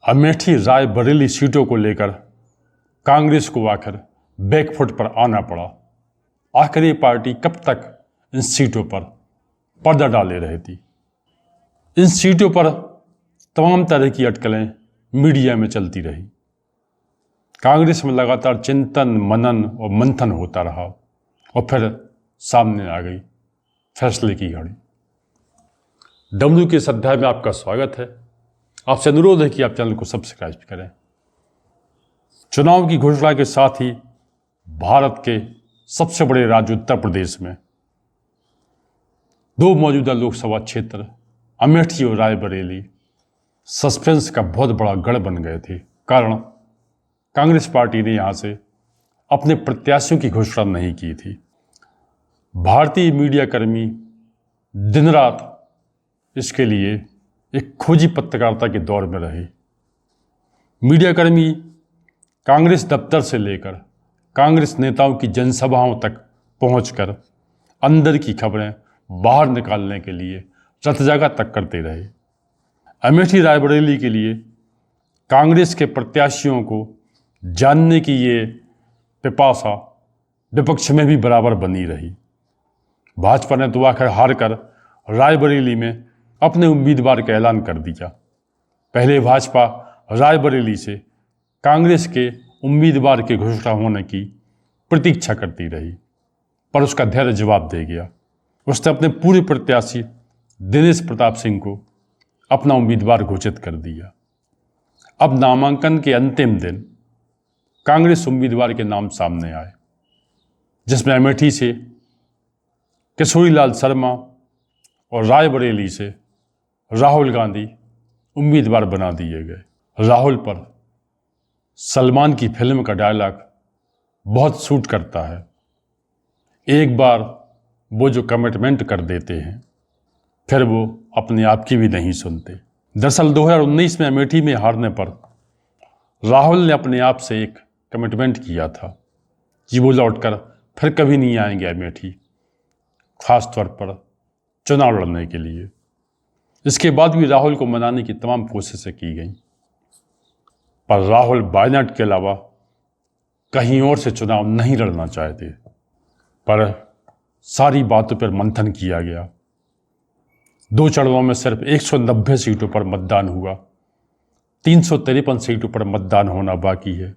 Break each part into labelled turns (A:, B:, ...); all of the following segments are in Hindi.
A: अमेठी रायबरेली सीटों को लेकर कांग्रेस को आखिर बैकफुट पर आना पड़ा। आखिर ये पार्टी कब तक इन सीटों पर पर्दा डाले रही थी। इन सीटों पर तमाम तरह की अटकलें मीडिया में चलती रही। कांग्रेस में लगातार चिंतन, मनन और मंथन होता रहा और फिर सामने आ गई फैसले की घड़ी। डब्ल्यू के इस अध्याय में आपका स्वागत है। आपसे अनुरोध है कि आप चैनल को सब्सक्राइब करें। चुनाव की घोषणा के साथ ही भारत के सबसे बड़े राज्य उत्तर प्रदेश में दो मौजूदा लोकसभा क्षेत्र अमेठी और रायबरेली सस्पेंस का बहुत बड़ा गढ़ बन गए थे। कारण कांग्रेस पार्टी ने यहाँ से अपने प्रत्याशियों की घोषणा नहीं की थी। भारतीय मीडिया कर्मी दिन रात इसके लिए एक खोजी पत्रकारिता के दौर में रहे। मीडिया कर्मी कांग्रेस दफ्तर से लेकर कांग्रेस नेताओं की जनसभाओं तक पहुंचकर अंदर की खबरें बाहर निकालने के लिए रतजागा तक करते रहे। अमेठी रायबरेली के लिए कांग्रेस के प्रत्याशियों को जानने की ये पिपासा विपक्ष में भी बराबर बनी रही। भाजपा ने तो आखिर हार कर रायबरेली में अपने उम्मीदवार का ऐलान कर दिया। पहले भाजपा रायबरेली से कांग्रेस के उम्मीदवार के घोषणा होने की प्रतीक्षा करती रही, पर उसका धैर्य जवाब दे गया। उसने अपने पूरे प्रत्याशी दिनेश प्रताप सिंह को अपना उम्मीदवार घोषित कर दिया। अब नामांकन के अंतिम दिन कांग्रेस उम्मीदवार के नाम सामने आए, जिसमें अमेठी से किशोरीलाल शर्मा और रायबरेली से राहुल गांधी उम्मीदवार बना दिए गए। राहुल पर सलमान की फिल्म का डायलॉग बहुत सूट करता है। एक बार वो जो कमिटमेंट कर देते हैं फिर वो अपने आप की भी नहीं सुनते। दरअसल 2019 में अमेठी में हारने पर राहुल ने अपने आप से एक कमिटमेंट किया था कि वो लौटकर फिर कभी नहीं आएंगे अमेठी, खास तौर पर चुनाव लड़ने के लिए। इसके बाद भी राहुल को मनाने की तमाम कोशिशें की गई, पर राहुल वायनाड के अलावा कहीं और से चुनाव नहीं लड़ना चाहते। पर सारी बातों पर मंथन किया गया। 2 चरणों में सिर्फ 190 सीटों पर मतदान हुआ। 353 सीटों पर मतदान होना बाकी है।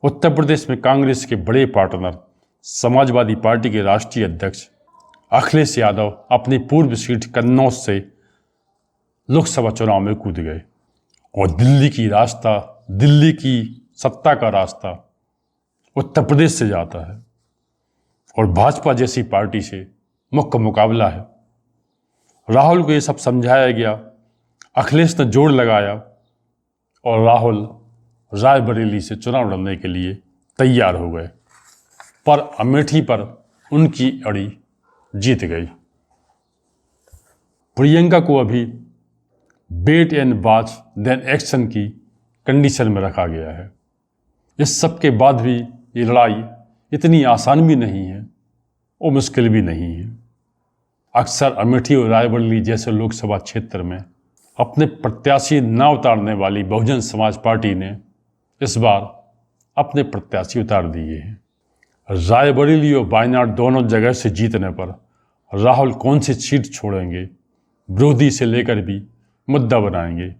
A: उत्तर प्रदेश में कांग्रेस के बड़े पार्टनर समाजवादी पार्टी के राष्ट्रीय अध्यक्ष अखिलेश यादव अपनी पूर्व सीट कन्नौज से लोकसभा चुनाव में कूद गए और दिल्ली की सत्ता का रास्ता उत्तर प्रदेश से जाता है और भाजपा जैसी पार्टी से मुख्य मुकाबला है। राहुल को ये सब समझाया गया, अखिलेश ने जोर लगाया और राहुल रायबरेली से चुनाव लड़ने के लिए तैयार हो गए। पर अमेठी पर उनकी अड़ी जीत गई। प्रियंका को अभी wait and watch then action की कंडीशन में रखा गया है। इस सब के बाद भी ये लड़ाई इतनी आसान भी नहीं है और मुश्किल भी नहीं है। अक्सर अमेठी और रायबरेली जैसे लोकसभा क्षेत्र में अपने प्रत्याशी न उतारने वाली बहुजन समाज पार्टी ने इस बार अपने प्रत्याशी उतार दिए हैं। रायबरेली और वायनाड दोनों जगह से जीतने पर राहुल कौन सी सीट छोड़ेंगे, विरोधी से लेकर भी मुद्दा बनाएंगे।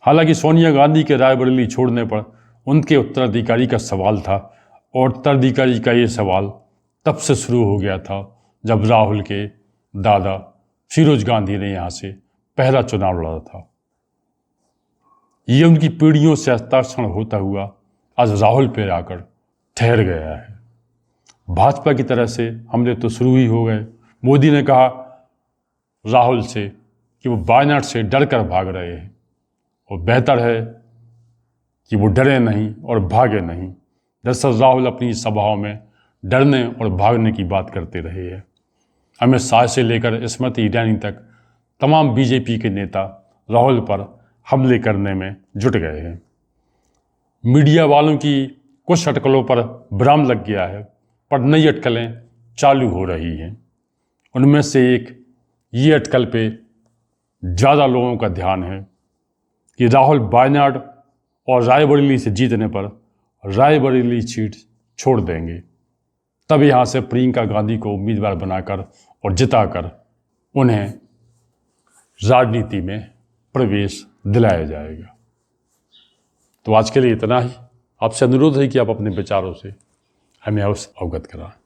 A: हालांकि सोनिया गांधी के रायबरेली छोड़ने पर उनके उत्तराधिकारी का सवाल था और उत्तराधिकारी का ये सवाल तब से शुरू हो गया था जब राहुल के दादा फिरोज गांधी ने यहाँ से पहला चुनाव लड़ा था। ये उनकी पीढ़ियों से हस्ताक्षर होता हुआ आज राहुल पर आकर ठहर गया है। भाजपा की तरह से हमले तो शुरू ही हो गए। मोदी ने कहा राहुल से कि वो वायनाड से डर कर भाग रहे हैं और बेहतर है कि वो डरे नहीं और भागे नहीं। दरअसल राहुल अपनी सभाओं में डरने और भागने की बात करते रहे हैं। अमित शाह से लेकर स्मृति ईरानी तक तमाम बीजेपी के नेता राहुल पर हमले करने में जुट गए हैं। मीडिया वालों की कुछ अटकलों पर विराम लग गया है, पर नई अटकलें चालू हो रही हैं। उनमें से एक ये अटकल पे ज़्यादा लोगों का ध्यान है कि राहुल वायनाड और रायबरेली से जीतने पर रायबरेली सीट छोड़ देंगे, तब यहाँ से प्रियंका गांधी को उम्मीदवार बनाकर और जिताकर उन्हें राजनीति में प्रवेश दिलाया जाएगा। तो आज के लिए इतना ही। आपसे अनुरोध है कि आप अपने विचारों से हमें अवश्य अवगत कराएं।